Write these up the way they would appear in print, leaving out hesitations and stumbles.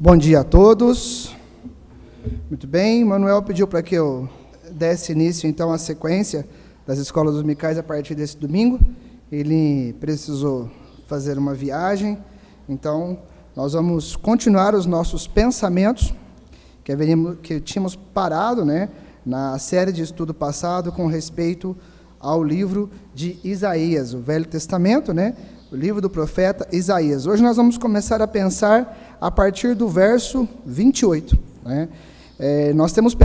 Bom dia a todos. Muito bem, Manuel pediu para que eu desse início, então, à sequência das escolas dominicais a partir desse domingo. Ele precisou fazer uma viagem, então nós vamos continuar os nossos pensamentos que tínhamos parado, na série de estudo passado com respeito ao livro de Isaías, o Velho Testamento, o livro do profeta Isaías. Hoje nós vamos começar a pensar a partir do verso 28. Nós temos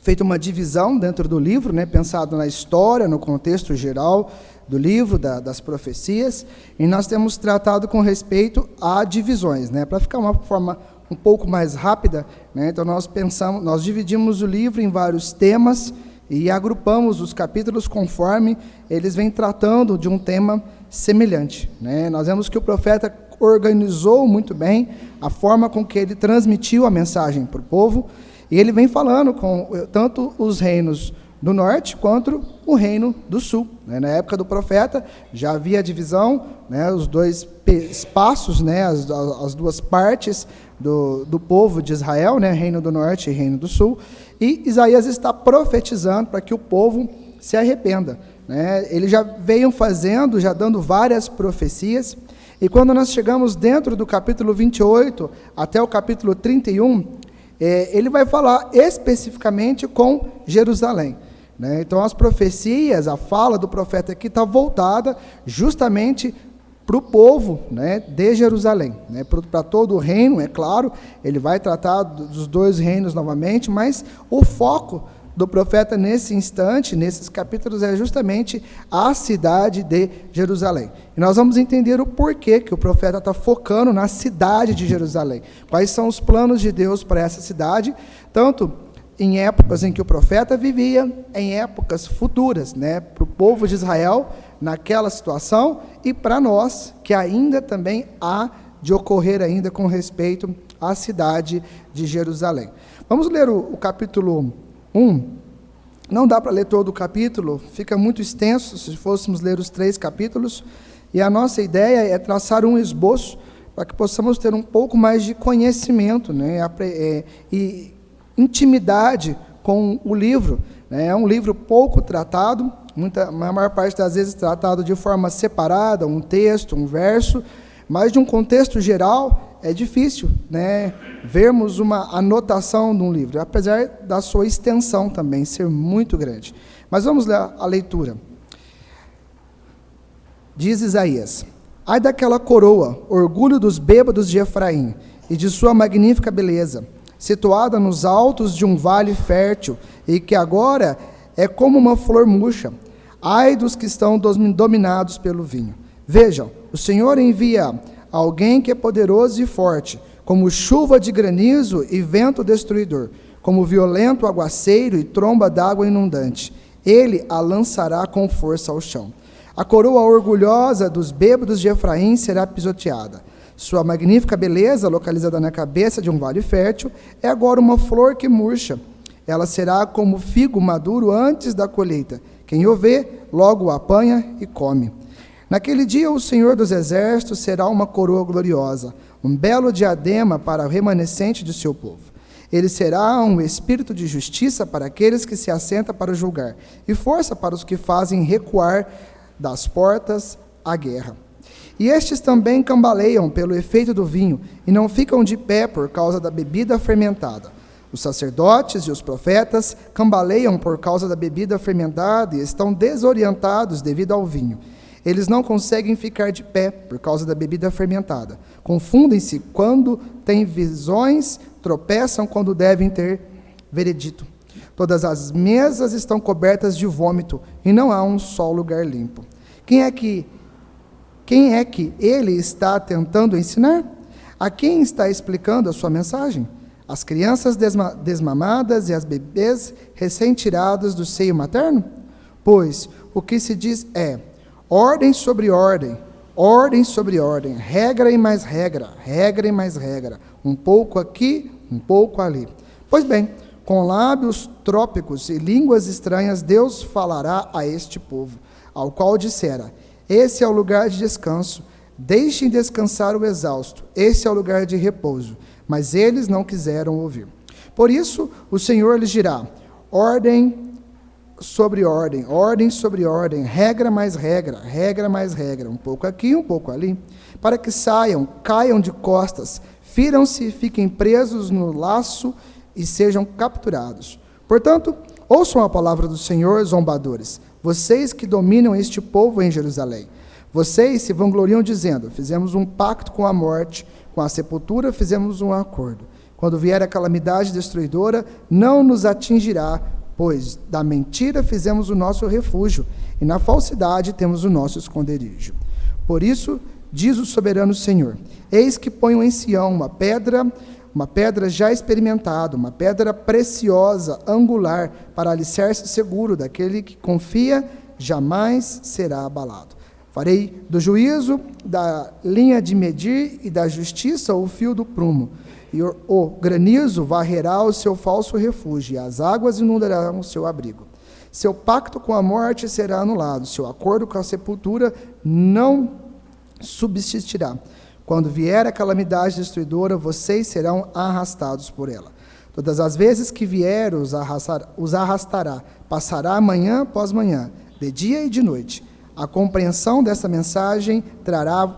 feito uma divisão dentro do livro, pensado na história, no contexto geral do livro, das profecias, e nós temos tratado com respeito a divisões, para ficar uma forma um pouco mais rápida, então nós dividimos o livro em vários temas e agrupamos os capítulos conforme eles vêm tratando de um tema semelhante. Nós vemos que o profeta organizou muito bem a forma com que ele transmitiu a mensagem para o povo, e ele vem falando com tanto os reinos do norte quanto o reino do sul. Na época do profeta já havia a divisão, os dois espaços, as duas partes do povo de Israel, reino do norte e reino do sul, e Isaías está profetizando para que o povo se arrependa. Ele já veio já dando várias profecias, e quando nós chegamos dentro do capítulo 28 até o capítulo 31, ele vai falar especificamente com Jerusalém. Então as profecias, a fala do profeta aqui está voltada justamente para o povo de Jerusalém, para todo o reino, é claro, ele vai tratar dos dois reinos novamente, mas o foco do profeta nesse instante, nesses capítulos, é justamente a cidade de Jerusalém. E nós vamos entender o porquê que o profeta está focando na cidade de Jerusalém. Quais são os planos de Deus para essa cidade, tanto em épocas em que o profeta vivia, em épocas futuras, para o povo de Israel, naquela situação, e para nós, que ainda também há de ocorrer ainda com respeito à cidade de Jerusalém. Vamos ler o capítulo 1. Não dá para ler todo o capítulo, fica muito extenso se fôssemos ler os 3 capítulos, e a nossa ideia é traçar um esboço para que possamos ter um pouco mais de conhecimento, e intimidade com o livro. É um livro pouco tratado, a maior parte das vezes tratado de forma separada, um texto, um verso, mas de um contexto geral é difícil, vermos uma anotação de um livro, apesar da sua extensão também ser muito grande. Mas vamos ler a leitura. Diz Isaías: ai daquela coroa, orgulho dos bêbados de Efraim, e de sua magnífica beleza, situada nos altos de um vale fértil, e que agora é como uma flor murcha. Ai dos que estão dominados pelo vinho. Vejam, o Senhor envia alguém que é poderoso e forte, como chuva de granizo e vento destruidor, como violento aguaceiro e tromba d'água inundante. Ele a lançará com força ao chão. A coroa orgulhosa dos bêbados de Efraim será pisoteada. Sua magnífica beleza, localizada na cabeça de um vale fértil, é agora uma flor que murcha. Ela será como figo maduro antes da colheita. Quem o vê, logo o apanha e come. Naquele dia o Senhor dos Exércitos será uma coroa gloriosa, um belo diadema para o remanescente de seu povo. Ele será um espírito de justiça para aqueles que se assentam para julgar, e força para os que fazem recuar das portas a guerra. E estes também cambaleiam pelo efeito do vinho, e não ficam de pé por causa da bebida fermentada. Os sacerdotes e os profetas cambaleiam por causa da bebida fermentada e estão desorientados devido ao vinho. Eles não conseguem ficar de pé por causa da bebida fermentada. Confundem-se quando têm visões, tropeçam quando devem ter veredito. Todas as mesas estão cobertas de vômito e não há um só lugar limpo. Quem é que ele está tentando ensinar? A quem está explicando a sua mensagem? As crianças desmamadas e as bebês recém-tiradas do seio materno? Pois o que se diz é: ordem sobre ordem, ordem sobre ordem, regra e mais regra, regra e mais regra, um pouco aqui, um pouco ali. Pois bem, com lábios trópicos e línguas estranhas, Deus falará a este povo, ao qual dissera: esse é o lugar de descanso, Deixem descansar o exausto, esse é o lugar de repouso. Mas eles não quiseram ouvir. Por isso, o Senhor lhes dirá: ordem sobre ordem, ordem sobre ordem, regra mais regra, regra mais regra, um pouco aqui, um pouco ali, para que saiam, caiam de costas, firam-se, fiquem presos no laço e sejam capturados. Portanto, ouçam a palavra do Senhor, zombadores, vocês que dominam este povo em Jerusalém. Vocês se vangloriam dizendo: fizemos um pacto com a morte, com a sepultura fizemos um acordo. Quando vier a calamidade destruidora, não nos atingirá, pois da mentira fizemos o nosso refúgio, e na falsidade temos o nosso esconderijo. Por isso, diz o soberano Senhor: eis que ponho em Sião uma pedra já experimentada, uma pedra preciosa, angular, para alicerce seguro, daquele que confia, jamais será abalado. Farei do juízo, da linha de medir e da justiça o fio do prumo. E o granizo varrerá o seu falso refúgio, e as águas inundarão o seu abrigo. Seu pacto com a morte será anulado, seu acordo com a sepultura não subsistirá. Quando vier a calamidade destruidora, vocês serão arrastados por ela. Todas as vezes que vier, os arrastará. Passará manhã após manhã, de dia e de noite. A compreensão dessa mensagem trará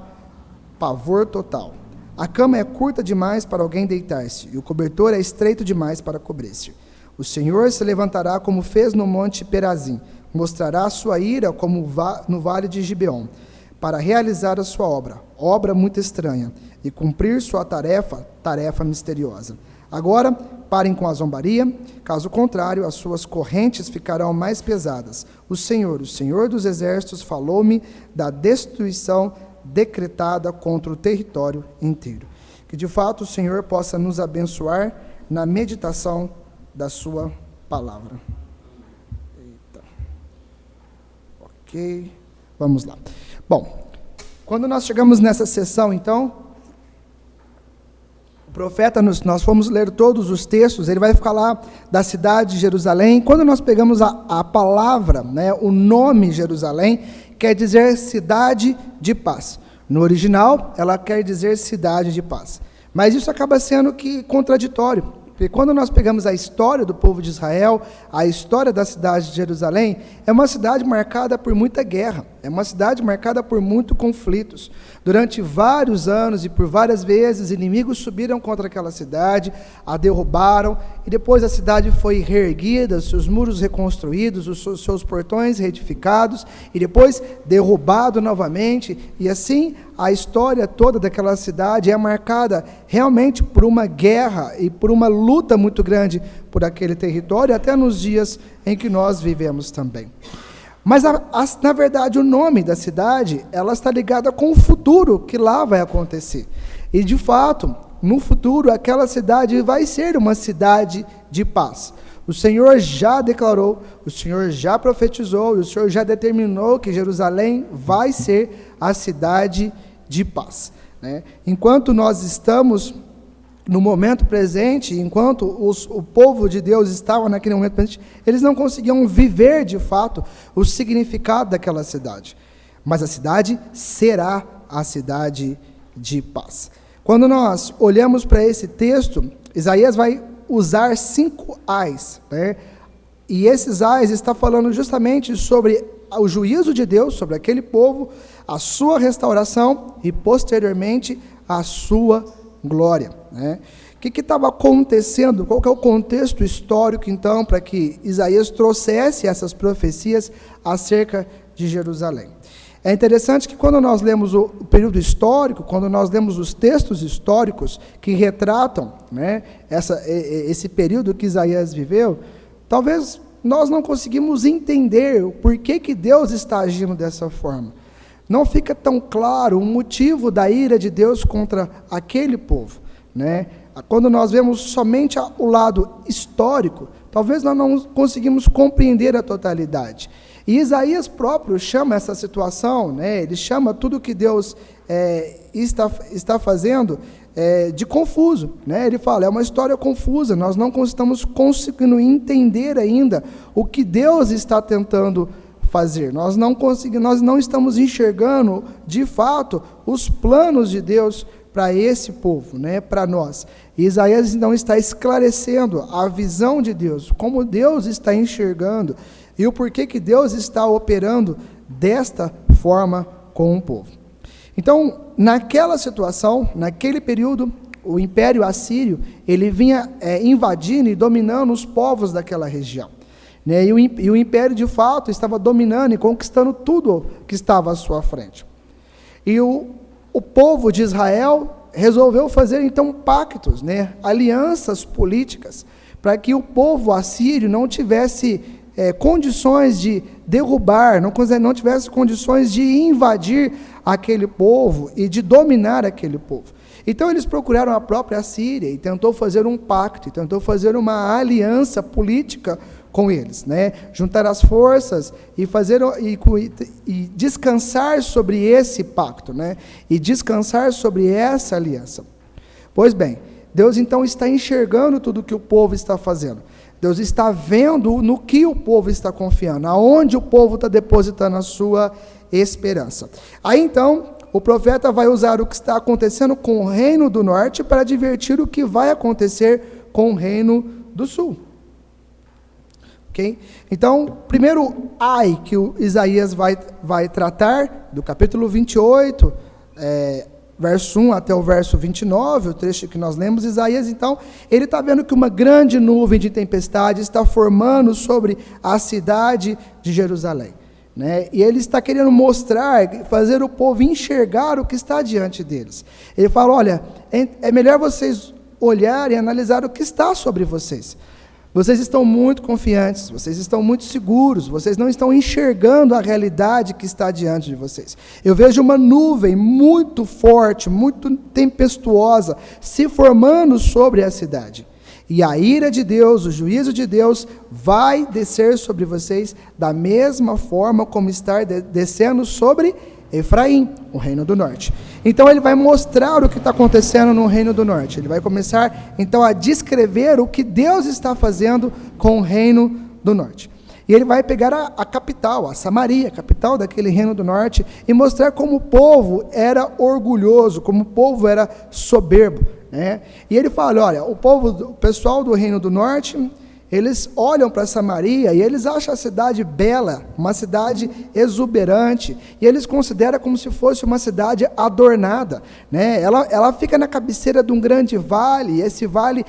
pavor total. A cama é curta demais para alguém deitar-se, e o cobertor é estreito demais para cobrir-se. O Senhor se levantará como fez no monte Perazim, mostrará sua ira como no vale de Gibeon, para realizar a sua obra muito estranha, e cumprir sua tarefa misteriosa. Agora, parem com a zombaria, caso contrário, as suas correntes ficarão mais pesadas. O Senhor dos Exércitos, falou-me da destruição decretada contra o território inteiro. Que, de fato, o Senhor possa nos abençoar na meditação da sua palavra. Eita. Ok, vamos lá. Bom, quando nós chegamos nessa sessão, então, o profeta, nós fomos ler todos os textos, ele vai falar da cidade de Jerusalém. Quando nós pegamos a palavra, né, o nome Jerusalém, quer dizer cidade de paz. No original, ela quer dizer cidade de paz. Mas isso acaba sendo contraditório. Porque quando nós pegamos a história do povo de Israel, a história da cidade de Jerusalém, é uma cidade marcada por muita guerra, é uma cidade marcada por muitos conflitos. Durante vários anos e por várias vezes, inimigos subiram contra aquela cidade, a derrubaram, e depois a cidade foi reerguida, seus muros reconstruídos, os seus portões reedificados, e depois derrubado novamente, e assim a história toda daquela cidade é marcada realmente por uma guerra e por uma luta muito grande por aquele território, até nos dias em que nós vivemos também. Mas, na verdade, o nome da cidade, ela está ligada com o futuro que lá vai acontecer. E, de fato, no futuro, aquela cidade vai ser uma cidade de paz. O Senhor já declarou, o Senhor já profetizou, e o Senhor já determinou que Jerusalém vai ser a cidade de paz, né? Enquanto nós estamos no momento presente, enquanto o povo de Deus estava naquele momento presente, eles não conseguiam viver de fato o significado daquela cidade. Mas a cidade será a cidade de paz. Quando nós olhamos para esse texto, Isaías vai usar 5 ais, né? E esses ais está falando justamente sobre o juízo de Deus sobre aquele povo, a sua restauração e, posteriormente, a sua glória, né? O que estava acontecendo? Qual que é o contexto histórico, então, para que Isaías trouxesse essas profecias acerca de Jerusalém? É interessante que quando nós lemos o período histórico, quando nós lemos os textos históricos que retratam, né, esse período que Isaías viveu, talvez nós não conseguimos entender o porquê que Deus está agindo dessa forma. Não fica tão claro o motivo da ira de Deus contra aquele povo, né? Quando nós vemos somente o lado histórico, talvez nós não conseguimos compreender a totalidade. E Isaías próprio chama essa situação, né? Ele chama tudo que Deus está fazendo de confuso, né? Ele fala, é uma história confusa, nós não estamos conseguindo entender ainda o que Deus está tentando fazer. Nós não estamos enxergando, de fato, os planos de Deus para esse povo, né, para nós. E Isaías, então, está esclarecendo a visão de Deus, como Deus está enxergando e o porquê que Deus está operando desta forma com o povo. Então, naquela situação, naquele período, o Império Assírio, ele vinha invadindo e dominando os povos daquela região. Né? E o Império, de fato, estava dominando e conquistando tudo que estava à sua frente. E o povo de Israel resolveu fazer, então, pactos, né? Alianças políticas, para que o povo assírio não tivesse condições de derrubar, não tivesse condições de invadir aquele povo e de dominar aquele povo. Então eles procuraram a própria Síria e tentou fazer um pacto, tentou fazer uma aliança política com eles, né? Juntar as forças e descansar sobre esse pacto, né? E descansar sobre essa aliança. Pois bem, Deus então está enxergando tudo o que o povo está fazendo. Deus está vendo no que o povo está confiando, aonde o povo está depositando a sua esperança. Aí então, o profeta vai usar o que está acontecendo com o reino do norte para advertir o que vai acontecer com o reino do sul. Okay? Então, primeiro ai que o Isaías vai tratar, do capítulo 28, verso 1 até o verso 29, o trecho que nós lemos, Isaías, então, ele está vendo que uma grande nuvem de tempestade está formando sobre a cidade de Jerusalém. Né? E ele está querendo mostrar, fazer o povo enxergar o que está diante deles. Ele fala, olha, é melhor vocês olharem e analisar o que está sobre vocês. Vocês estão muito confiantes, vocês estão muito seguros, vocês não estão enxergando a realidade que está diante de vocês. Eu vejo uma nuvem muito forte, muito tempestuosa, se formando sobre a cidade. E a ira de Deus, o juízo de Deus, vai descer sobre vocês da mesma forma como está descendo sobre Efraim, o reino do norte. Então ele vai mostrar o que está acontecendo no reino do norte. Ele vai começar então a descrever o que Deus está fazendo com o reino do norte. E ele vai pegar a capital, a Samaria, a capital daquele reino do norte, e mostrar como o povo era orgulhoso, como o povo era soberbo. Né? E ele fala, olha, o pessoal do reino do norte, eles olham para Samaria e eles acham a cidade bela, uma cidade exuberante, e eles consideram como se fosse uma cidade adornada, né? Ela fica na cabeceira de um grande vale, e esse vale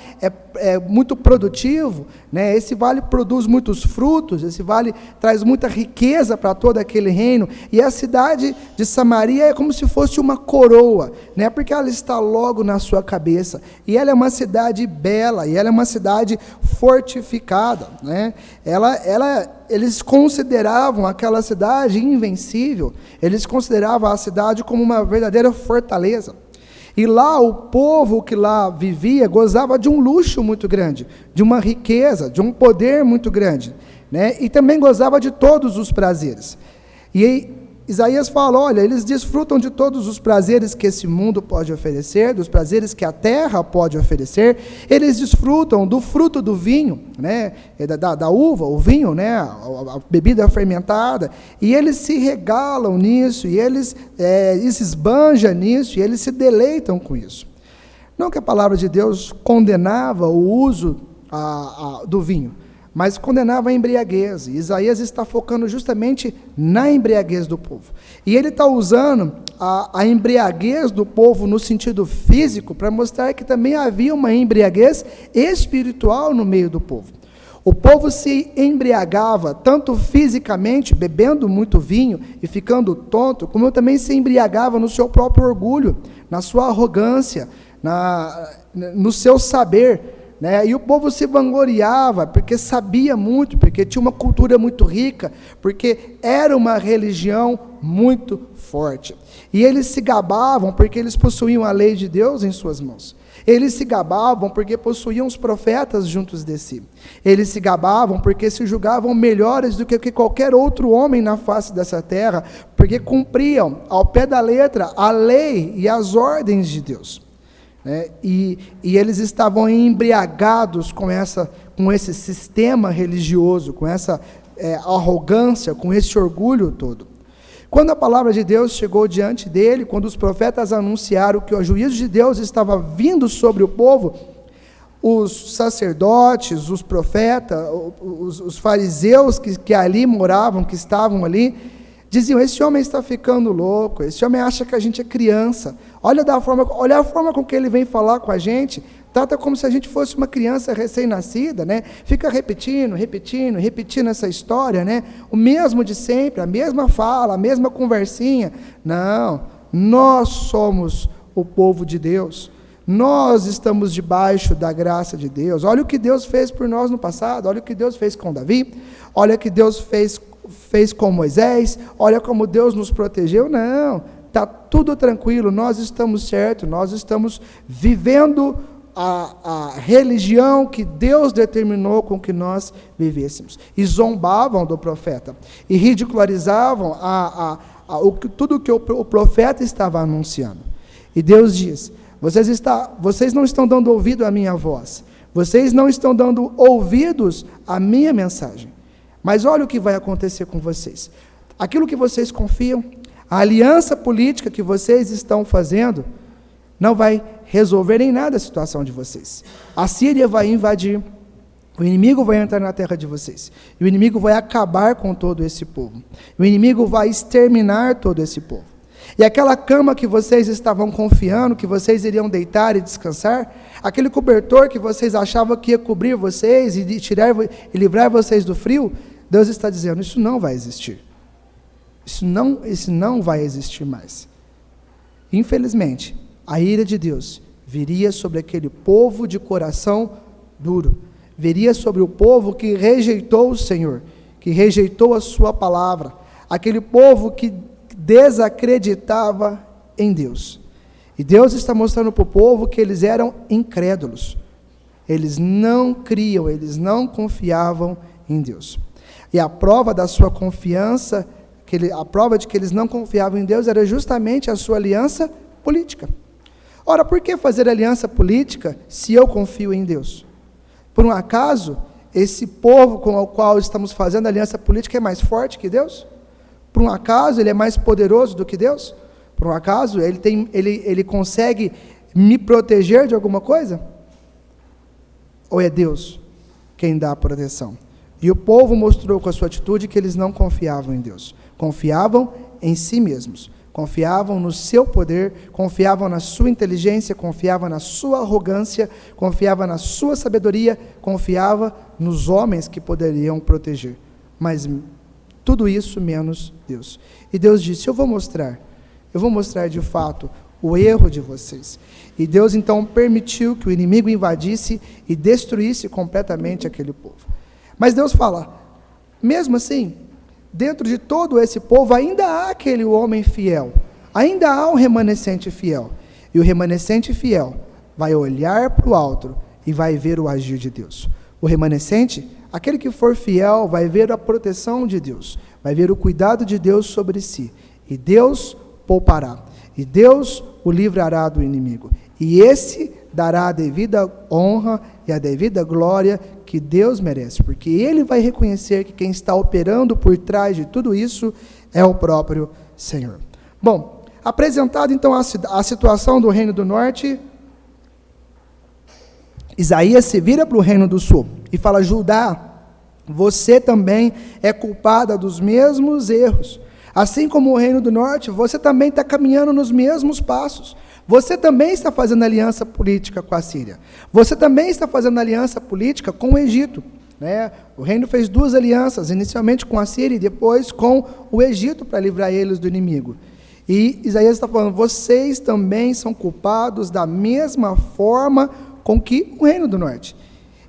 é muito produtivo, né? Esse vale produz muitos frutos, esse vale traz muita riqueza para todo aquele reino, e a cidade de Samaria é como se fosse uma coroa, né? Porque ela está logo na sua cabeça, e ela é uma cidade bela, e ela é uma cidade fortificada, né? Eles consideravam aquela cidade invencível, eles consideravam a cidade como uma verdadeira fortaleza. E lá o povo que lá vivia gozava de um luxo muito grande, de uma riqueza, de um poder muito grande, né? E também gozava de todos os prazeres. E aí, Isaías fala, olha, eles desfrutam de todos os prazeres que esse mundo pode oferecer, dos prazeres que a terra pode oferecer, eles desfrutam do fruto do vinho, né, da uva, o vinho, né, a bebida fermentada, e eles se regalam nisso, e eles se esbanjam nisso, e eles se deleitam com isso. Não que a palavra de Deus condenava o uso do vinho, mas condenava a embriaguez. E Isaías está focando justamente na embriaguez do povo. E ele está usando a embriaguez do povo no sentido físico para mostrar que também havia uma embriaguez espiritual no meio do povo. O povo se embriagava tanto fisicamente, bebendo muito vinho e ficando tonto, como também se embriagava no seu próprio orgulho, na sua arrogância, no seu saber. Né? E o povo se vangloriava porque sabia muito, porque tinha uma cultura muito rica, porque era uma religião muito forte. E eles se gabavam porque eles possuíam a lei de Deus em suas mãos. Eles se gabavam porque possuíam os profetas juntos de si. Eles se gabavam porque se julgavam melhores do que qualquer outro homem na face dessa terra, porque cumpriam ao pé da letra a lei e as ordens de Deus. E eles estavam embriagados com esse sistema religioso, com essa arrogância, com esse orgulho todo. Quando a palavra de Deus chegou diante dele, quando os profetas anunciaram que o juízo de Deus estava vindo sobre o povo, os sacerdotes, os profetas, os fariseus que ali moravam, que estavam ali, diziam: esse homem está ficando louco, esse homem acha que a gente é criança, olha a forma com que ele vem falar com a gente, trata como se a gente fosse uma criança recém-nascida, né? Fica repetindo essa história, né? O mesmo de sempre, a mesma fala, a mesma conversinha. Não, nós somos o povo de Deus, nós estamos debaixo da graça de Deus. Olha o que Deus fez por nós no passado, olha o que Deus fez com Davi, olha o que Deus fez com Moisés, olha como Deus nos protegeu. Não, está tudo tranquilo, nós estamos certos, nós estamos vivendo a religião que Deus determinou com que nós vivêssemos. E zombavam do profeta, e ridicularizavam tudo que o profeta estava anunciando. E Deus diz: vocês não estão dando ouvido à minha voz, vocês não estão dando ouvidos à minha mensagem. Mas olha o que vai acontecer com vocês. Aquilo que vocês confiam, a aliança política que vocês estão fazendo, não vai resolver em nada a situação de vocês. A Síria vai invadir, o inimigo vai entrar na terra de vocês, e o inimigo vai acabar com todo esse povo, o inimigo vai exterminar todo esse povo. E aquela cama que vocês estavam confiando, que vocês iriam deitar e descansar, aquele cobertor que vocês achavam que ia cobrir vocês e livrar vocês do frio, Deus está dizendo: isso não vai existir. Isso não vai existir mais. Infelizmente, a ira de Deus viria sobre aquele povo de coração duro, viria sobre o povo que rejeitou o Senhor, que rejeitou a sua palavra, aquele povo que desacreditava em Deus. E Deus está mostrando para o povo que eles eram incrédulos, eles não criam, eles não confiavam em Deus. E a prova da sua confiança, a prova de que eles não confiavam em Deus, era justamente a sua aliança política. Ora, por que fazer aliança política se eu confio em Deus? Por um acaso, esse povo com o qual estamos fazendo aliança política é mais forte que Deus? Por um acaso, ele é mais poderoso do que Deus? Por um acaso, ele consegue me proteger de alguma coisa? Ou é Deus quem dá a proteção? E o povo mostrou com a sua atitude que eles não confiavam em Deus. Confiavam em si mesmos. Confiavam no seu poder, confiavam na sua inteligência, confiavam na sua arrogância, confiavam na sua sabedoria, confiavam nos homens que poderiam proteger. Mas tudo isso menos Deus. E Deus disse: eu vou mostrar de fato o erro de vocês. E Deus então permitiu que o inimigo invadisse e destruísse completamente aquele povo. Mas Deus fala: mesmo assim, dentro de todo esse povo ainda há aquele homem fiel, ainda há um remanescente fiel, e o remanescente fiel vai olhar para o alto e vai ver o agir de Deus. O remanescente, aquele que for fiel, vai ver a proteção de Deus, vai ver o cuidado de Deus sobre si, e Deus poupará, e Deus o livrará do inimigo, e esse dará a devida honra e a devida glória que Deus merece, porque Ele vai reconhecer que quem está operando por trás de tudo isso é o próprio Senhor. Bom, apresentado então a situação do Reino do Norte, Isaías se vira para o Reino do Sul e fala: Judá, você também é culpada dos mesmos erros. Assim como o Reino do Norte, você também está caminhando nos mesmos passos. Você também está fazendo aliança política com a Síria. Você também está fazendo aliança política com o Egito, né? O reino fez 2 alianças, inicialmente com a Síria e depois com o Egito, para livrar eles do inimigo. E Isaías está falando: vocês também são culpados da mesma forma com que o Reino do Norte.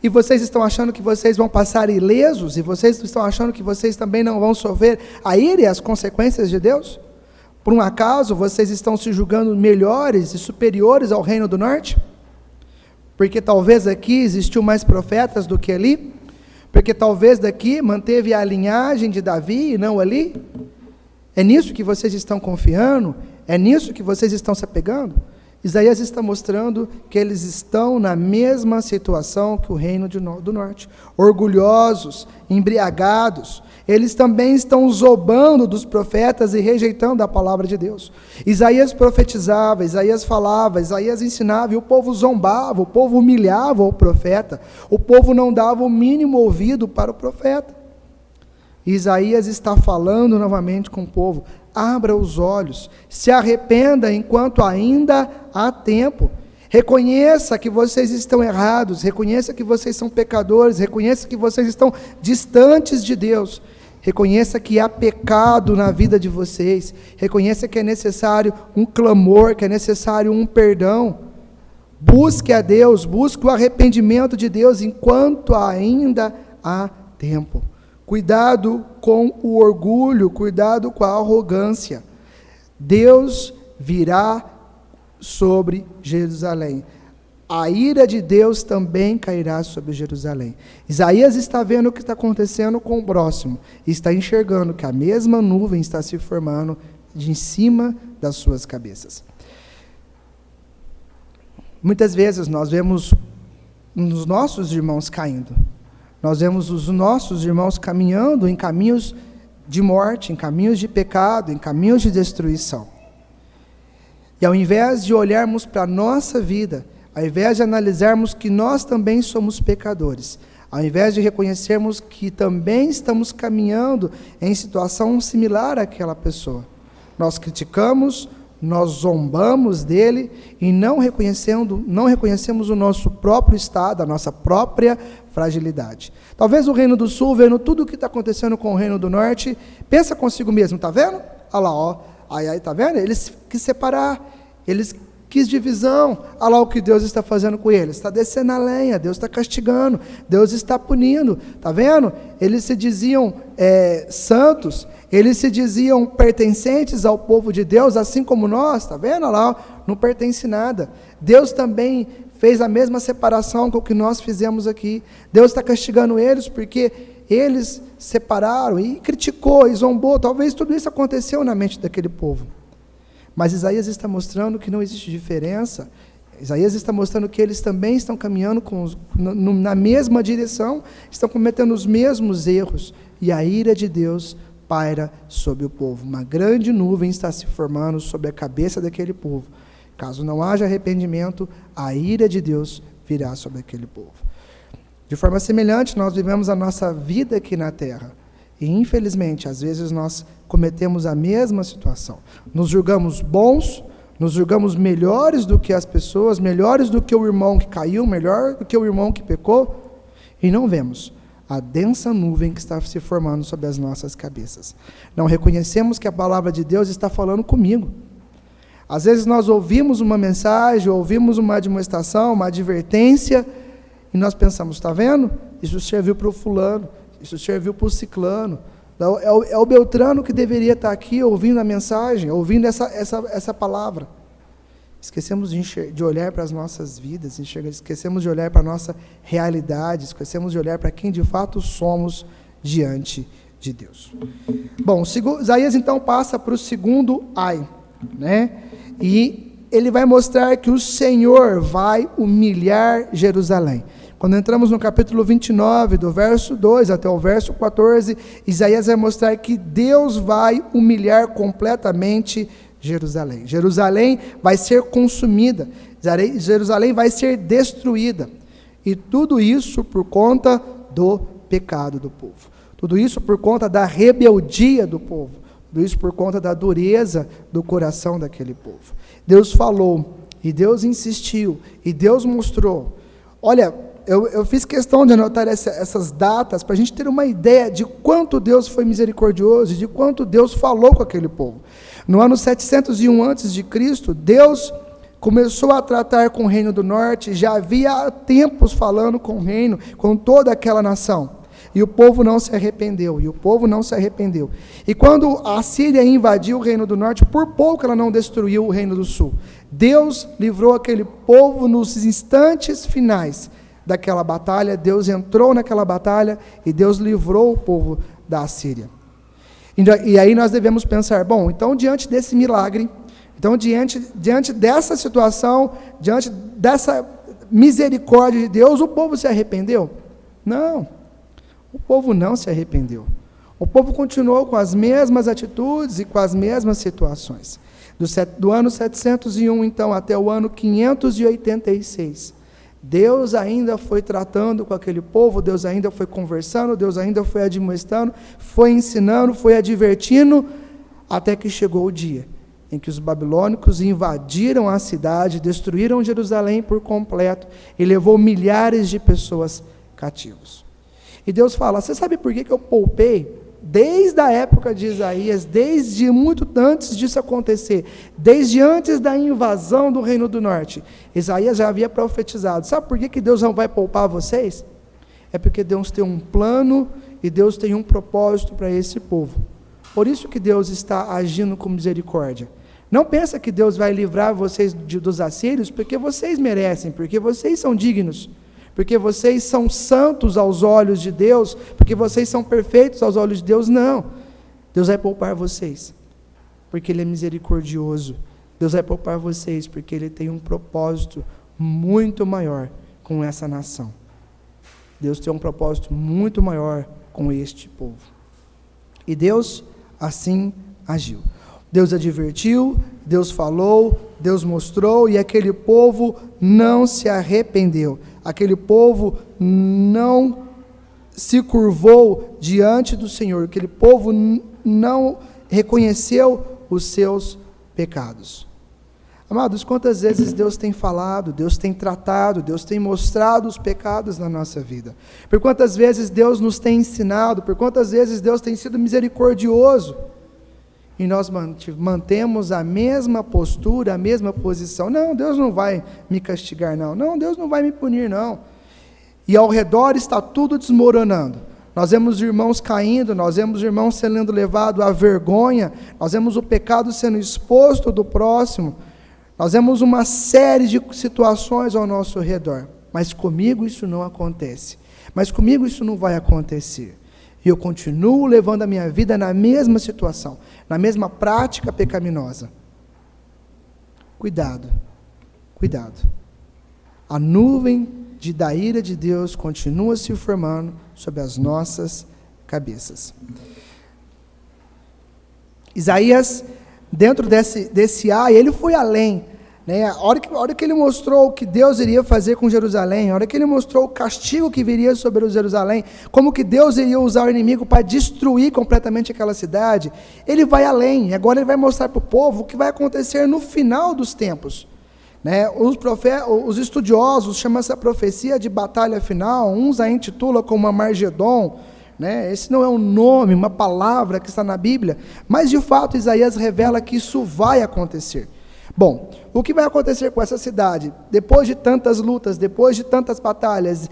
E vocês estão achando que vocês vão passar ilesos? E vocês estão achando que vocês também não vão sofrer a ira e as consequências de Deus? Por um acaso, vocês estão se julgando melhores e superiores ao Reino do Norte? Porque talvez aqui existiu mais profetas do que ali? Porque talvez daqui manteve a linhagem de Davi e não ali? É nisso que vocês estão confiando? É nisso que vocês estão se apegando? Isaías está mostrando que eles estão na mesma situação que o reino do norte, orgulhosos, embriagados. Eles também estão zombando dos profetas e rejeitando a palavra de Deus. Isaías profetizava, Isaías falava, Isaías ensinava, e o povo zombava, o povo humilhava o profeta, o povo não dava o mínimo ouvido para o profeta. Isaías está falando novamente com o povo: abra os olhos, se arrependa enquanto ainda há tempo, reconheça que vocês estão errados, reconheça que vocês são pecadores, reconheça que vocês estão distantes de Deus, reconheça que há pecado na vida de vocês, reconheça que é necessário um clamor, que é necessário um perdão. Busque a Deus, busque o arrependimento de Deus enquanto ainda há tempo. Cuidado com o orgulho, cuidado com a arrogância. Deus virá sobre Jerusalém. A ira de Deus também cairá sobre Jerusalém. Isaías está vendo o que está acontecendo com o próximo, e está enxergando que a mesma nuvem está se formando de em cima das suas cabeças. Muitas vezes nós vemos os nossos irmãos caindo. Nós vemos os nossos irmãos caminhando em caminhos de morte, em caminhos de pecado, em caminhos de destruição. E ao invés de olharmos para a nossa vida, ao invés de analisarmos que nós também somos pecadores, ao invés de reconhecermos que também estamos caminhando em situação similar àquela pessoa, nós criticamos, nós zombamos dele e não reconhecemos o nosso próprio estado, a nossa própria fragilidade. Talvez o Reino do Sul, vendo tudo o que está acontecendo com o Reino do Norte, pensa consigo mesmo: está vendo? Olha lá, ó, aí, tá vendo? Eles quis separar, eles quis divisão. Olha lá o que Deus está fazendo com eles: está descendo a lenha, Deus está castigando, Deus está punindo, está vendo? Eles se diziam santos, eles se diziam pertencentes ao povo de Deus, assim como nós, está vendo? Olha lá, não pertence nada. Deus também fez a mesma separação com o que nós fizemos aqui. Deus está castigando eles porque eles separaram e criticou e zombou. Talvez tudo isso aconteceu na mente daquele povo. Mas Isaías está mostrando que não existe diferença. Isaías está mostrando que eles também estão caminhando na mesma direção, estão cometendo os mesmos erros. E a ira de Deus paira sobre o povo. Uma grande nuvem está se formando sobre a cabeça daquele povo. Caso não haja arrependimento, a ira de Deus virá sobre aquele povo. De forma semelhante, nós vivemos a nossa vida aqui na terra. E, infelizmente, às vezes nós cometemos a mesma situação. Nos julgamos bons, nos julgamos melhores do que as pessoas, melhores do que o irmão que caiu, melhor do que o irmão que pecou, e não vemos a densa nuvem que está se formando sobre as nossas cabeças. Não reconhecemos que a palavra de Deus está falando comigo. Às vezes nós ouvimos uma mensagem, ouvimos uma admoestação, uma advertência, e nós pensamos: está vendo? Isso serviu para o fulano, isso serviu para o ciclano. É o Beltrano que deveria estar aqui ouvindo a mensagem, ouvindo essa palavra. Esquecemos de olhar para as nossas vidas, esquecemos de olhar para a nossa realidade, esquecemos de olhar para quem de fato somos diante de Deus. Bom, Isaías então passa para o segundo ai, né? E ele vai mostrar que o Senhor vai humilhar Jerusalém. Quando entramos no capítulo 29, do verso 2 até o verso 14, Isaías vai mostrar que Deus vai humilhar completamente Jerusalém. Jerusalém vai ser consumida, Jerusalém vai ser destruída. E tudo isso por conta do pecado do povo. Tudo isso por conta da rebeldia do povo. Tudo isso por conta da dureza do coração daquele povo. Deus falou, e Deus insistiu, e Deus mostrou. Olha, eu fiz questão de anotar essas datas para a gente ter uma ideia de quanto Deus foi misericordioso, de quanto Deus falou com aquele povo. No ano 701 a.C., Deus começou a tratar com o reino do norte, já havia tempos falando com o reino, com toda aquela nação. E o povo não se arrependeu, E quando a Síria invadiu o reino do norte, por pouco ela não destruiu o reino do sul. Deus livrou aquele povo nos instantes finais daquela batalha. Deus entrou naquela batalha e Deus livrou o povo da Síria. E aí nós devemos pensar: bom, então diante desse milagre, Então, diante dessa situação, diante dessa misericórdia de Deus, o povo se arrependeu? Não, o povo não se arrependeu. O povo continuou com as mesmas atitudes e com as mesmas situações. Do ano 701, então, até o ano 586, Deus ainda foi tratando com aquele povo, Deus ainda foi conversando, Deus ainda foi admoestando, foi ensinando, foi advertindo, até que chegou o dia em que os babilônicos invadiram a cidade, destruíram Jerusalém por completo e levou milhares de pessoas cativos. E Deus fala: você sabe por que eu poupei? Desde a época de Isaías, desde muito antes disso acontecer, desde antes da invasão do Reino do Norte, Isaías já havia profetizado. Sabe por que Deus não vai poupar vocês? É porque Deus tem um plano e Deus tem um propósito para esse povo. Por isso que Deus está agindo com misericórdia. Não pensa que Deus vai livrar vocês dos assírios porque vocês merecem, porque vocês são dignos, porque vocês são santos aos olhos de Deus, porque vocês são perfeitos aos olhos de Deus. Não. Deus vai poupar vocês, porque Ele é misericordioso. Deus vai poupar vocês, porque Ele tem um propósito muito maior com essa nação. Deus tem um propósito muito maior com este povo. E Deus assim agiu. Deus advertiu, Deus falou, Deus mostrou, e aquele povo não se arrependeu. Aquele povo não se curvou diante do Senhor. Aquele povo não reconheceu os seus pecados. Amados, quantas vezes Deus tem falado, Deus tem tratado, Deus tem mostrado os pecados na nossa vida. Por quantas vezes Deus nos tem ensinado, por quantas vezes Deus tem sido misericordioso. E nós mantemos a mesma postura, a mesma posição. Não, Deus não vai me castigar, não. Não, Deus não vai me punir, não. E ao redor está tudo desmoronando. Nós vemos irmãos caindo, nós vemos irmãos sendo levados à vergonha, nós vemos o pecado sendo exposto do próximo, nós vemos uma série de situações ao nosso redor. Mas comigo isso não acontece. Mas comigo isso não vai acontecer. E eu continuo levando a minha vida na mesma situação, na mesma prática pecaminosa. Cuidado, cuidado. A nuvem da ira de Deus continua se formando sobre as nossas cabeças. Isaías, dentro desse ai, ele foi além. A hora que ele mostrou o que Deus iria fazer com Jerusalém, a hora que ele mostrou o castigo que viria sobre Jerusalém, como que Deus iria usar o inimigo para destruir completamente aquela cidade, ele vai além. Agora ele vai mostrar para o povo o que vai acontecer no final dos tempos. Os estudiosos chamam essa profecia de batalha final, uns a intitulam como Armagedon. Esse não é um nome, uma palavra que está na Bíblia, mas de fato Isaías revela que isso vai acontecer. Bom, o que vai acontecer com essa cidade? Depois de tantas lutas, depois de tantas batalhas,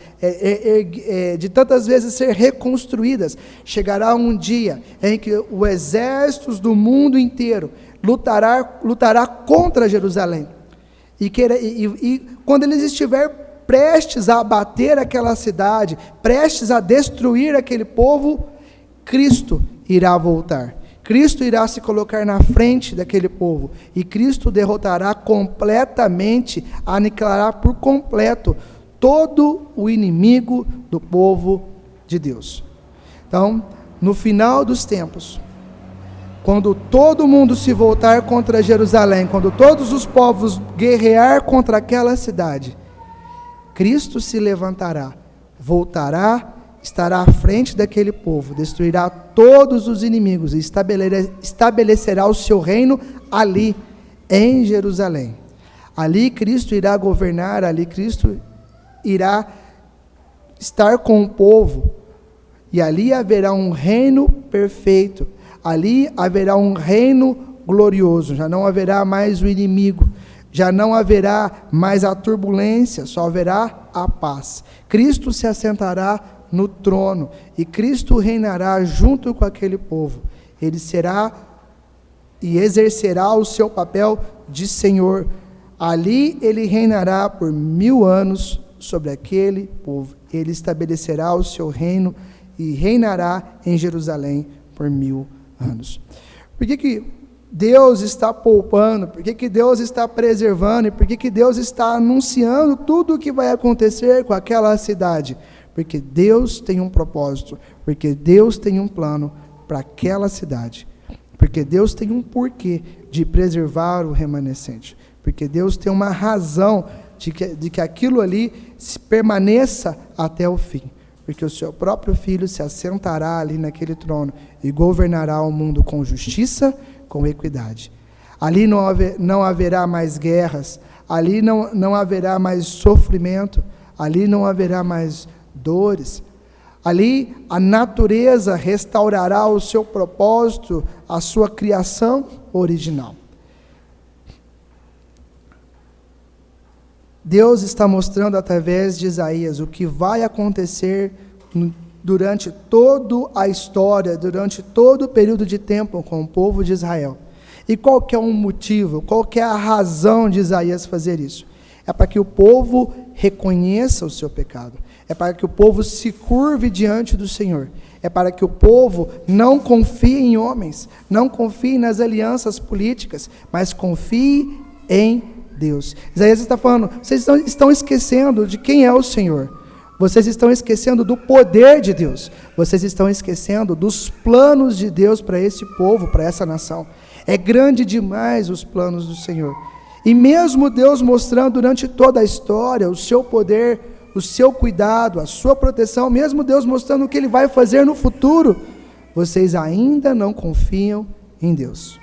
de tantas vezes ser reconstruídas, chegará um dia em que os exércitos do mundo inteiro lutará contra Jerusalém. E quando eles estiverem prestes a abater aquela cidade, prestes a destruir aquele povo, Cristo irá voltar. Cristo irá se colocar na frente daquele povo, e Cristo derrotará completamente, aniquilará por completo todo o inimigo do povo de Deus. Então, no final dos tempos, quando todo mundo se voltar contra Jerusalém, quando todos os povos guerrear contra aquela cidade, Cristo se levantará, voltará, estará à frente daquele povo, destruirá todos os inimigos e estabelecerá o seu reino ali, em Jerusalém. Ali Cristo irá governar, ali Cristo irá estar com o povo, e ali haverá um reino perfeito, ali haverá um reino glorioso, já não haverá mais o inimigo, já não haverá mais a turbulência, só haverá a paz. Cristo se assentará no trono, e Cristo reinará junto com aquele povo. Ele será e exercerá o seu papel de Senhor. Ali ele reinará por 1000 anos sobre aquele povo. Ele estabelecerá o seu reino e reinará em Jerusalém por 1000 anos. Por que Deus está poupando, por que Deus está preservando, e por que Deus está anunciando tudo o que vai acontecer com aquela cidade? Porque Deus tem um propósito, porque Deus tem um plano para aquela cidade, porque Deus tem um porquê de preservar o remanescente, porque Deus tem uma razão de que aquilo ali permaneça até o fim, porque o seu próprio Filho se assentará ali naquele trono e governará o mundo com justiça, com equidade. Ali não haverá mais guerras, ali não haverá mais sofrimento, ali não haverá mais dores. Ali a natureza restaurará o seu propósito, a sua criação original. Deus está mostrando através de Isaías o que vai acontecer durante toda a história, durante todo o período de tempo com o povo de Israel. E qual que é o motivo, qual que é a razão de Isaías fazer isso? É para que o povo reconheça o seu pecado, é para que o povo se curve diante do Senhor, é para que o povo não confie em homens, não confie nas alianças políticas, mas confie em Deus. Isaías está falando, vocês estão esquecendo de quem é o Senhor, vocês estão esquecendo do poder de Deus, vocês estão esquecendo dos planos de Deus para esse povo, para essa nação. É grande demais os planos do Senhor. E mesmo Deus mostrando durante toda a história o seu poder, o seu cuidado, a sua proteção, mesmo Deus mostrando o que Ele vai fazer no futuro, vocês ainda não confiam em Deus.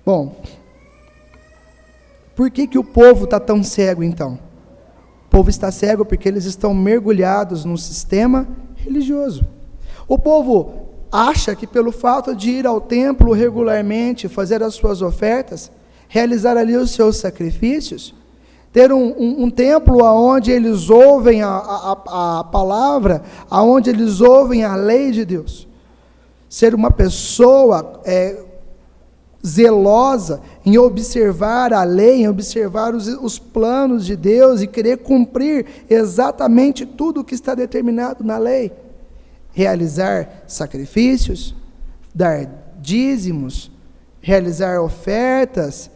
Bom, por que o povo está tão cego então? O povo está cego porque eles estão mergulhados num sistema religioso. O povo acha que pelo fato de ir ao templo regularmente, fazer as suas ofertas, realizar ali os seus sacrifícios, ter um templo onde eles ouvem a palavra, onde eles ouvem a lei de Deus, ser uma pessoa zelosa em observar a lei, em observar os planos de Deus e querer cumprir exatamente tudo o que está determinado na lei, realizar sacrifícios, dar dízimos, realizar ofertas,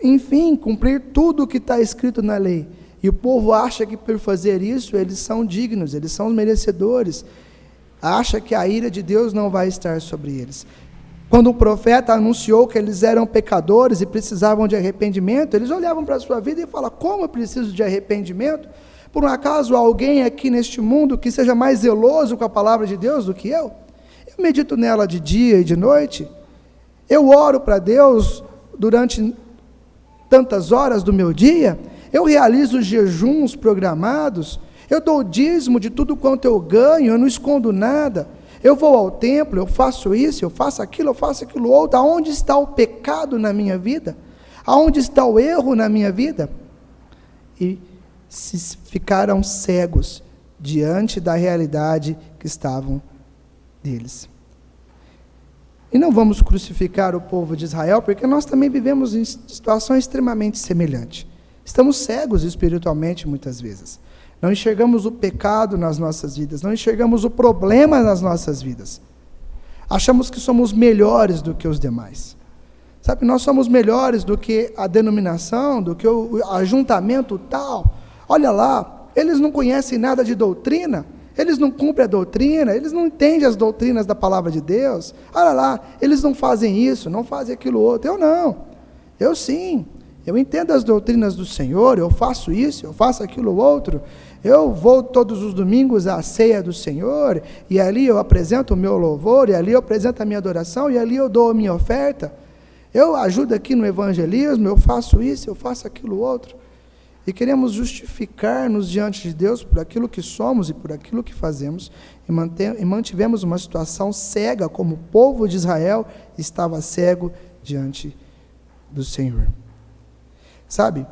enfim, cumprir tudo o que está escrito na lei. E o povo acha que por fazer isso eles são dignos, eles são merecedores, acha que a ira de Deus não vai estar sobre eles. Quando o profeta anunciou que eles eram pecadores e precisavam de arrependimento, eles olhavam para a sua vida e falavam, como eu preciso de arrependimento? Por um acaso há alguém aqui neste mundo que seja mais zeloso com a palavra de Deus do que eu? Eu medito nela de dia e de noite, eu oro para Deus durante tantas horas do meu dia, eu realizo jejuns programados, eu dou dízimo de tudo quanto eu ganho, eu não escondo nada, eu vou ao templo, eu faço isso, eu faço aquilo outro. Aonde está o pecado na minha vida? Aonde está o erro na minha vida? E ficaram cegos diante da realidade que estavam deles. E não vamos crucificar o povo de Israel, porque nós também vivemos em situações extremamente semelhantes. Estamos cegos espiritualmente muitas vezes. Não enxergamos o pecado nas nossas vidas, não enxergamos o problema nas nossas vidas. Achamos que somos melhores do que os demais. Sabe, nós somos melhores do que a denominação, do que o ajuntamento tal. Olha lá, eles não conhecem nada de doutrina, eles não cumprem a doutrina, eles não entendem as doutrinas da palavra de Deus. Olha lá, eles não fazem isso, não fazem aquilo outro. Eu não, eu sim. Eu entendo as doutrinas do Senhor, eu faço isso, eu faço aquilo outro, eu vou todos os domingos à ceia do Senhor, e ali eu apresento o meu louvor, e ali eu apresento a minha adoração, e ali eu dou a minha oferta, eu ajudo aqui no evangelismo, eu faço isso, eu faço aquilo outro, e queremos justificar-nos diante de Deus por aquilo que somos e por aquilo que fazemos, e mantivemos uma situação cega, como o povo de Israel estava cego diante do Senhor. Sabe,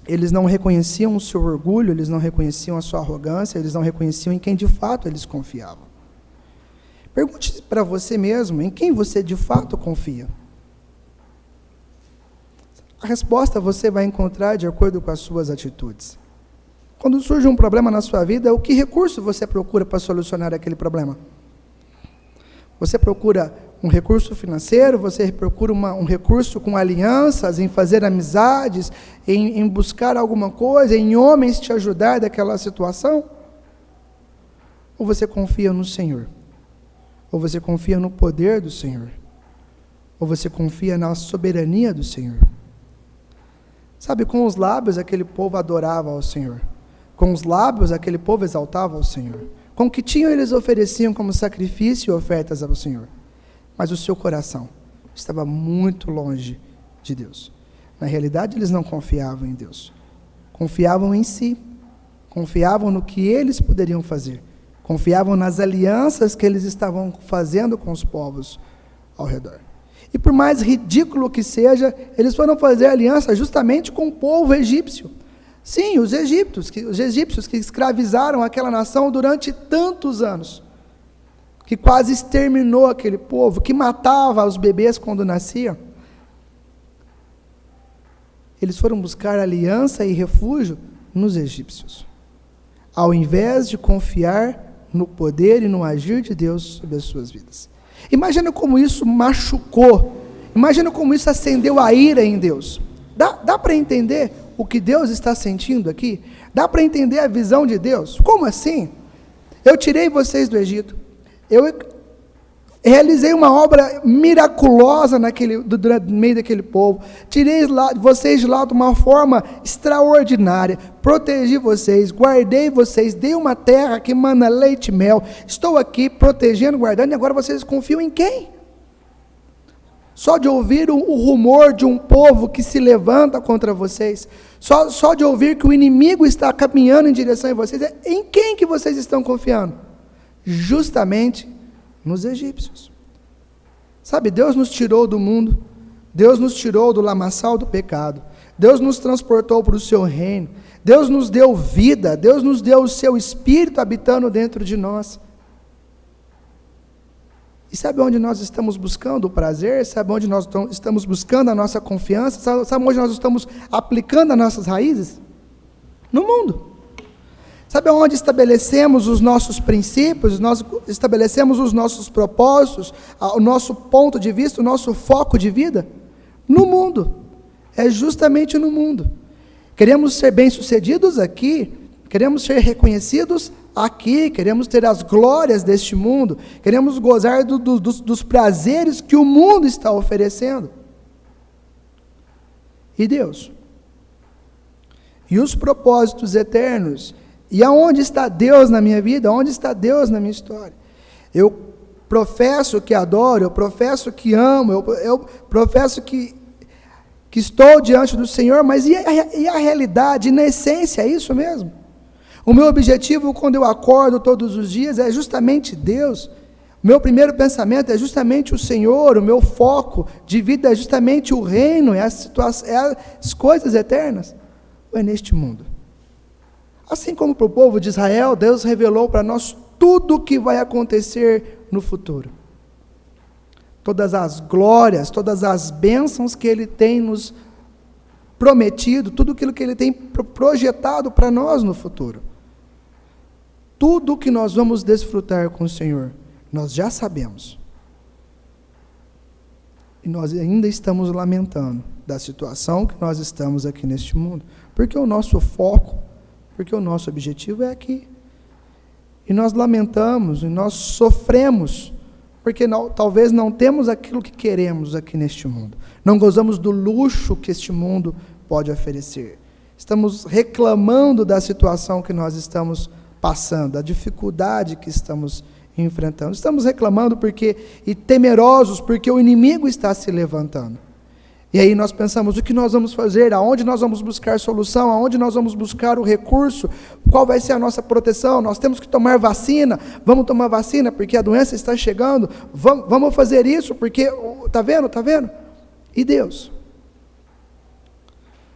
eles não reconheciam o seu orgulho, eles não reconheciam a sua arrogância, eles não reconheciam em quem de fato eles confiavam. Pergunte para você mesmo, em quem você de fato confia? A resposta você vai encontrar de acordo com as suas atitudes. Quando surge um problema na sua vida, o que recurso você procura para solucionar aquele problema? Você procura um recurso financeiro, você procura um recurso com alianças, em fazer amizades, em buscar alguma coisa, em homens te ajudar daquela situação? Ou você confia no Senhor? Ou você confia no poder do Senhor? Ou você confia na soberania do Senhor? Sabe, com os lábios aquele povo adorava ao Senhor. Com os lábios aquele povo exaltava ao Senhor. Com o que tinham eles ofereciam como sacrifício e ofertas ao Senhor. Mas o seu coração estava muito longe de Deus. Na realidade, eles não confiavam em Deus. Confiavam em si. Confiavam no que eles poderiam fazer. Confiavam nas alianças que eles estavam fazendo com os povos ao redor. E por mais ridículo que seja, eles foram fazer aliança justamente com o povo egípcio. Sim, os egípcios que escravizaram aquela nação durante tantos anos, que quase exterminou aquele povo, que matava os bebês quando nasciam. Eles foram buscar aliança e refúgio nos egípcios, ao invés de confiar no poder e no agir de Deus sobre as suas vidas. Imagina como isso machucou, imagina como isso acendeu a ira em Deus. Dá para entender o que Deus está sentindo aqui? Dá para entender a visão de Deus? Como assim? Eu tirei vocês do Egito, eu realizei uma obra miraculosa no meio daquele povo, tirei vocês de lá de uma forma extraordinária, protegi vocês, guardei vocês, dei uma terra que mana leite e mel, estou aqui protegendo, guardando, e agora vocês confiam em quem? Só de ouvir o rumor de um povo que se levanta contra vocês, só de ouvir que o inimigo está caminhando em direção a vocês, em quem que vocês estão confiando? Justamente nos egípcios. Sabe, Deus nos tirou do mundo, Deus nos tirou do lamaçal do pecado, Deus nos transportou para o seu reino, Deus nos deu vida, Deus nos deu o seu Espírito habitando dentro de nós. E sabe onde nós estamos buscando o prazer? Sabe onde nós estamos buscando a nossa confiança? Sabe onde nós estamos aplicando as nossas raízes? No mundo. Sabe onde estabelecemos os nossos princípios, nós estabelecemos os nossos propósitos, o nosso ponto de vista, o nosso foco de vida? No mundo. É justamente no mundo. Queremos ser bem-sucedidos aqui, queremos ser reconhecidos aqui, queremos ter as glórias deste mundo, queremos gozar dos prazeres que o mundo está oferecendo. E Deus? E os propósitos eternos? E aonde está Deus na minha vida? Onde está Deus na minha história? Eu professo que adoro, eu professo que amo, eu professo que estou diante do Senhor, mas e a realidade, na essência, é isso mesmo? O meu objetivo quando eu acordo todos os dias é justamente Deus. O meu primeiro pensamento é justamente o Senhor, o meu foco de vida é justamente o reino, é as coisas eternas. Ou é neste mundo? Assim como para o povo de Israel, Deus revelou para nós tudo o que vai acontecer no futuro. Todas as glórias, todas as bênçãos que Ele tem nos prometido, tudo aquilo que Ele tem projetado para nós no futuro. Tudo o que nós vamos desfrutar com o Senhor, nós já sabemos. E nós ainda estamos lamentando da situação que nós estamos aqui neste mundo, porque o nosso foco, porque o nosso objetivo é aqui. E nós lamentamos, e nós sofremos, porque talvez não temos aquilo que queremos aqui neste mundo. Não gozamos do luxo que este mundo pode oferecer. Estamos reclamando da situação que nós estamos passando, da dificuldade que estamos enfrentando. Estamos reclamando e temerosos porque o inimigo está se levantando. E aí nós pensamos, o que nós vamos fazer? Aonde nós vamos buscar solução? Aonde nós vamos buscar o recurso? Qual vai ser a nossa proteção? Nós temos que tomar vacina. Vamos tomar vacina porque a doença está chegando. Vamos fazer isso porque... Está vendo? Está vendo? E Deus?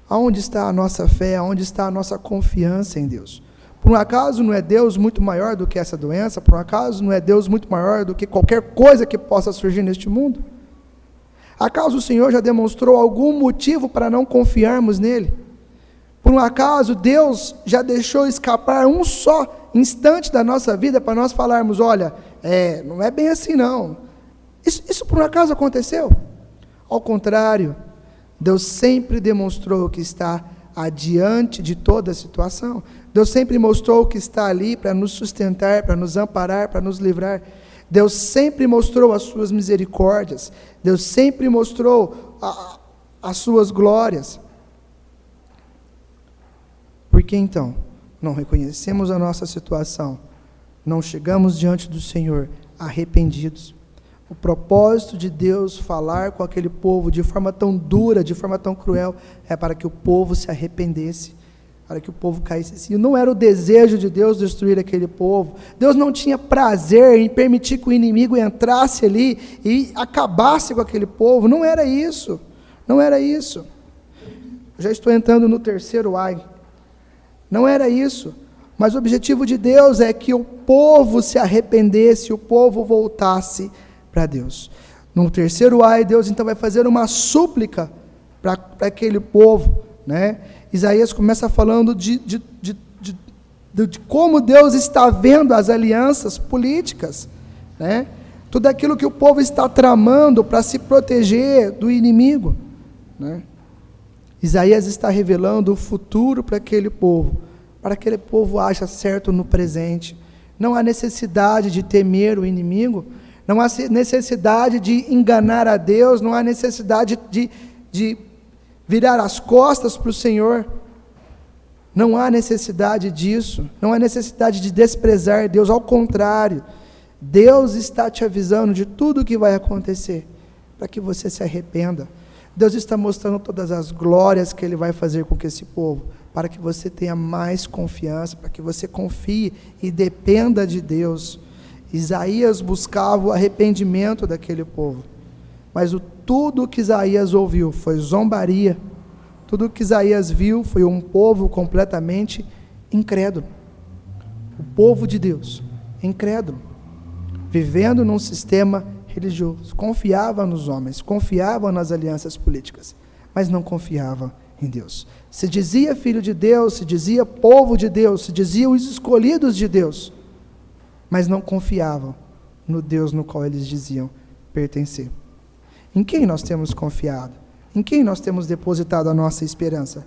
Aonde está a nossa fé? Aonde está a nossa confiança em Deus? Por um acaso não é Deus muito maior do que essa doença? Por um acaso não é Deus muito maior do que qualquer coisa que possa surgir neste mundo? Acaso o Senhor já demonstrou algum motivo para não confiarmos nele? Por um acaso Deus já deixou escapar um só instante da nossa vida para nós falarmos, olha, não é bem assim não, Isso por um acaso aconteceu? Ao contrário, Deus sempre demonstrou que está adiante de toda a situação. Deus sempre mostrou que está ali para nos sustentar, para nos amparar, para nos livrar. Deus sempre mostrou as suas misericórdias. Deus sempre mostrou as suas glórias. Por que então não reconhecemos a nossa situação? Não chegamos diante do Senhor arrependidos. O propósito de Deus falar com aquele povo de forma tão dura, de forma tão cruel, é para que o povo se arrependesse, para que o povo caísse assim. Não era o desejo de Deus destruir aquele povo. Deus não tinha prazer em permitir que o inimigo entrasse ali e acabasse com aquele povo. Não era isso. Não era isso. Já estou entrando no terceiro ai. Não era isso. Mas o objetivo de Deus é que o povo se arrependesse, o povo voltasse para Deus. No terceiro ai, Deus então vai fazer uma súplica para aquele povo, né? Isaías começa falando de como Deus está vendo as alianças políticas, né? Tudo aquilo que o povo está tramando para se proteger do inimigo, né? Isaías está revelando o futuro para aquele povo haja certo no presente. Não há necessidade de temer o inimigo, não há necessidade de enganar a Deus, não há necessidade de virar as costas para o Senhor. Não há necessidade disso, não há necessidade de desprezar Deus, ao contrário, Deus está te avisando de tudo o que vai acontecer, para que você se arrependa. Deus está mostrando todas as glórias que Ele vai fazer com esse povo, para que você tenha mais confiança, para que você confie e dependa de Deus. Isaías buscava o arrependimento daquele povo, mas tudo que Isaías ouviu foi zombaria, tudo que Isaías viu foi um povo completamente incrédulo. O povo de Deus, incrédulo, vivendo num sistema religioso, confiava nos homens, confiava nas alianças políticas, mas não confiava em Deus. Se dizia filho de Deus, se dizia povo de Deus, se dizia os escolhidos de Deus, mas não confiavam no Deus no qual eles diziam pertencer. Em quem nós temos confiado? Em quem nós temos depositado a nossa esperança?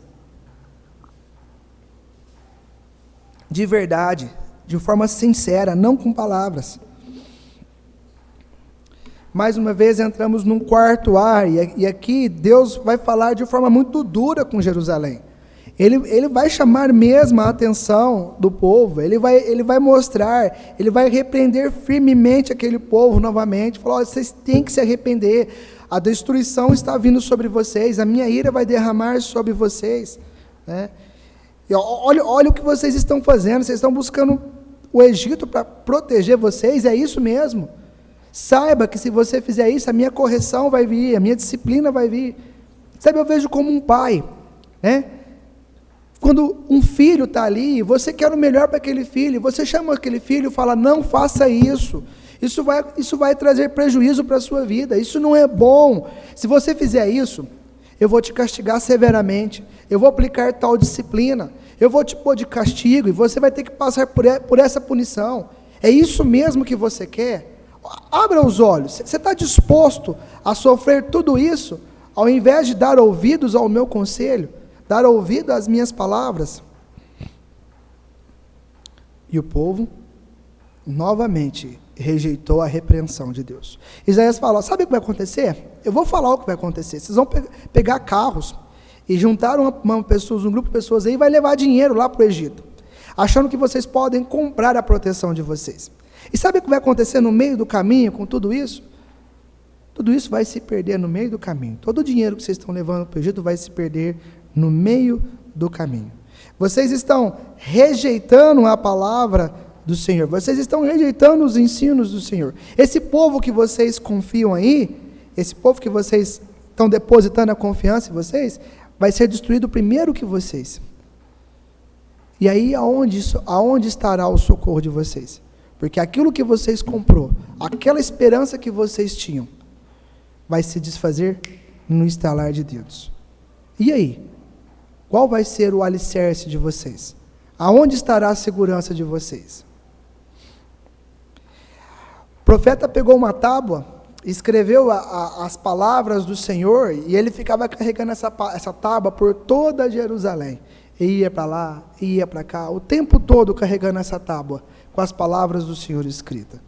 De verdade, de forma sincera, não com palavras. Mais uma vez entramos num quarto ar, e aqui Deus vai falar de forma muito dura com Jerusalém. Ele vai chamar mesmo a atenção do povo, ele vai mostrar, ele vai repreender firmemente aquele povo novamente, falar: vocês têm que se arrepender, a destruição está vindo sobre vocês, a minha ira vai derramar sobre vocês, né? E olha o que vocês estão fazendo, vocês estão buscando o Egito para proteger vocês, é isso mesmo. Saiba que se você fizer isso, a minha correção vai vir, a minha disciplina vai vir. Sabe, eu vejo como um pai, né? Quando um filho está ali, você quer o melhor para aquele filho, você chama aquele filho e fala: não faça isso, isso vai trazer prejuízo para a sua vida, isso não é bom, se você fizer isso, eu vou te castigar severamente, eu vou aplicar tal disciplina, eu vou te pôr de castigo, e você vai ter que passar por essa punição. É isso mesmo que você quer? Abra os olhos, você está disposto a sofrer tudo isso, ao invés de dar ouvidos ao meu conselho, dar ouvido às minhas palavras? E o povo, novamente, rejeitou a repreensão de Deus. Isaías fala: sabe o que vai acontecer? Eu vou falar o que vai acontecer, vocês vão pegar carros, e juntar um grupo de pessoas aí, e vai levar dinheiro lá para o Egito, achando que vocês podem comprar a proteção de vocês. E sabe o que vai acontecer no meio do caminho com tudo isso? Tudo isso vai se perder no meio do caminho. Todo o dinheiro que vocês estão levando para o Egito vai se perder no meio do caminho. Vocês estão rejeitando a palavra do Senhor. Vocês estão rejeitando os ensinos do Senhor. Esse povo que vocês confiam aí, esse povo que vocês estão depositando a confiança em vocês, vai ser destruído primeiro que vocês. E aí aonde estará o socorro de vocês? Porque aquilo que vocês comprou, aquela esperança que vocês tinham, vai se desfazer no estalar de dedos. E aí? Qual vai ser o alicerce de vocês? Aonde estará a segurança de vocês? O profeta pegou uma tábua escreveu as palavras do Senhor, e ele ficava carregando essa tábua por toda Jerusalém. E ia para lá, ia para cá, o tempo todo carregando essa tábua, com as palavras do Senhor escritas.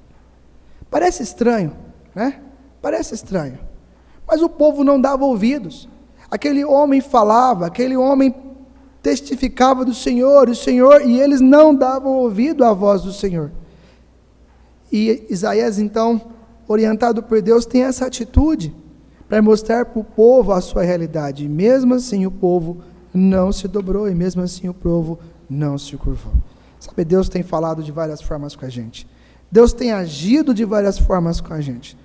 Parece estranho, né? Parece estranho. Mas o povo não dava ouvidos. Aquele homem falava, aquele homem testificava do Senhor, e eles não davam ouvido à voz do Senhor. E Isaías, então, orientado por Deus, tem essa atitude para mostrar para o povo a sua realidade. E mesmo assim o povo não se dobrou, e mesmo assim o povo não se curvou. Sabe, Deus tem falado de várias formas com a gente. Deus tem agido de várias formas com a gente.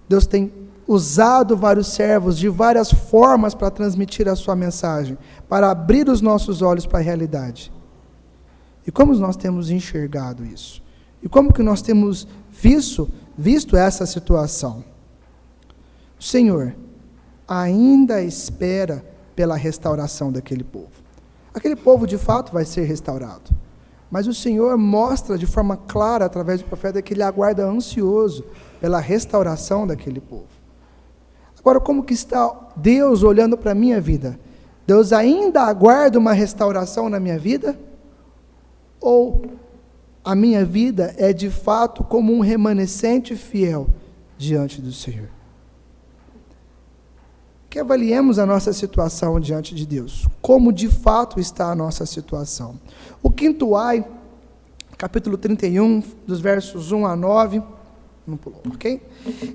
Deus tem usado vários servos de várias formas para transmitir a sua mensagem, para abrir os nossos olhos para a realidade. E como nós temos enxergado isso? E como que nós temos visto essa situação? O Senhor ainda espera pela restauração daquele povo. Aquele povo de fato vai ser restaurado, mas o Senhor mostra de forma clara através do profeta que ele aguarda ansioso pela restauração daquele povo. Agora, como que está Deus olhando para a minha vida? Deus ainda aguarda uma restauração na minha vida? Ou a minha vida é de fato como um remanescente fiel diante do Senhor? Que avaliemos a nossa situação diante de Deus. Como de fato está a nossa situação. O quinto ai, capítulo 31, dos versos 1 a 9, não pulou, ok?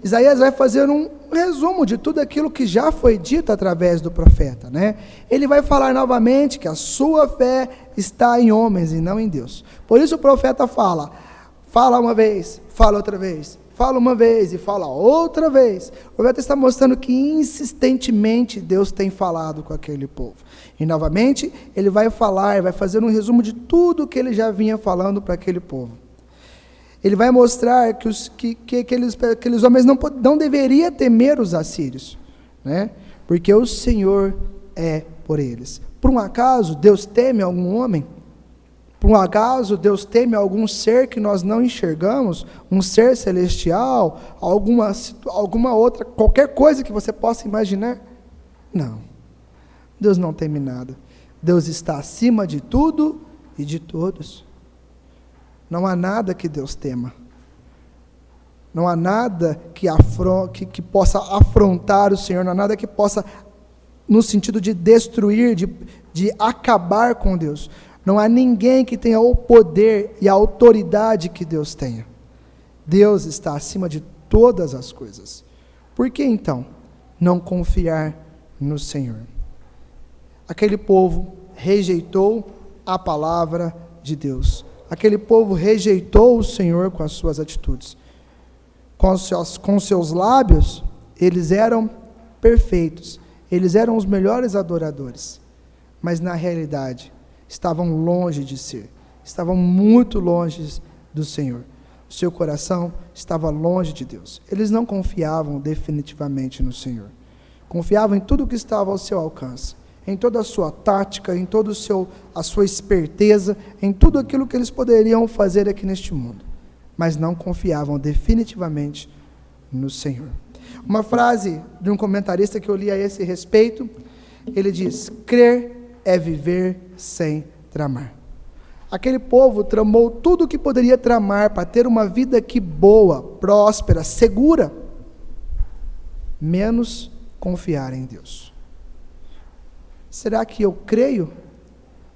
Isaías vai fazer um resumo de tudo aquilo que já foi dito através do profeta, né? Ele vai falar novamente que a sua fé está em homens e não em Deus. Por isso o profeta fala uma vez, fala outra vez, fala uma vez e fala outra vez. O profeta está mostrando que insistentemente Deus tem falado com aquele povo. E novamente ele vai falar, vai fazer um resumo de tudo que ele já vinha falando para aquele povo. Ele vai mostrar que aqueles homens não deveriam temer os assírios, né? Porque o Senhor é por eles. Por um acaso Deus teme algum homem? Por um acaso Deus teme algum ser que nós não enxergamos? Um ser celestial? Alguma outra, qualquer coisa que você possa imaginar? Não. Deus não teme nada. Deus está acima de tudo e de todos. Não há nada que Deus tema. Não há nada que possa afrontar o Senhor, não há nada que possa, no sentido de destruir, de acabar com Deus. Não há ninguém que tenha o poder e a autoridade que Deus tenha. Deus está acima de todas as coisas. Por que então não confiar no Senhor? Aquele povo rejeitou a palavra de Deus. Aquele povo rejeitou o Senhor com as suas atitudes. Com seus lábios, eles eram perfeitos. Eles eram os melhores adoradores. Mas na realidade, estavam longe de ser. Estavam muito longe do Senhor. O seu coração estava longe de Deus. Eles não confiavam definitivamente no Senhor. Confiavam em tudo que estava ao seu alcance. Em toda a sua tática, em toda a sua esperteza, em tudo aquilo que eles poderiam fazer aqui neste mundo. Mas não confiavam definitivamente no Senhor. Uma frase de um comentarista que eu li a esse respeito, ele diz: crer é viver sem tramar. Aquele povo tramou tudo o que poderia tramar para ter uma vida que boa, próspera, segura, menos confiar em Deus. Será que eu creio?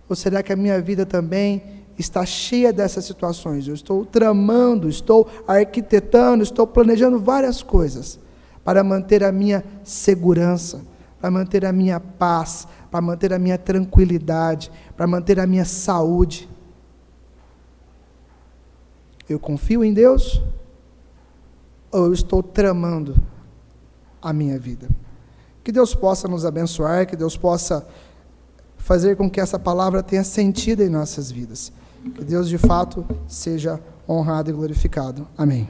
Ou será que a minha vida também está cheia dessas situações? Eu estou tramando, estou arquitetando, estou planejando várias coisas para manter a minha segurança, para manter a minha paz, para manter a minha tranquilidade, para manter a minha saúde. Eu confio em Deus? Ou eu estou tramando a minha vida? Que Deus possa nos abençoar, que Deus possa fazer com que essa palavra tenha sentido em nossas vidas. Que Deus, de fato, seja honrado e glorificado. Amém.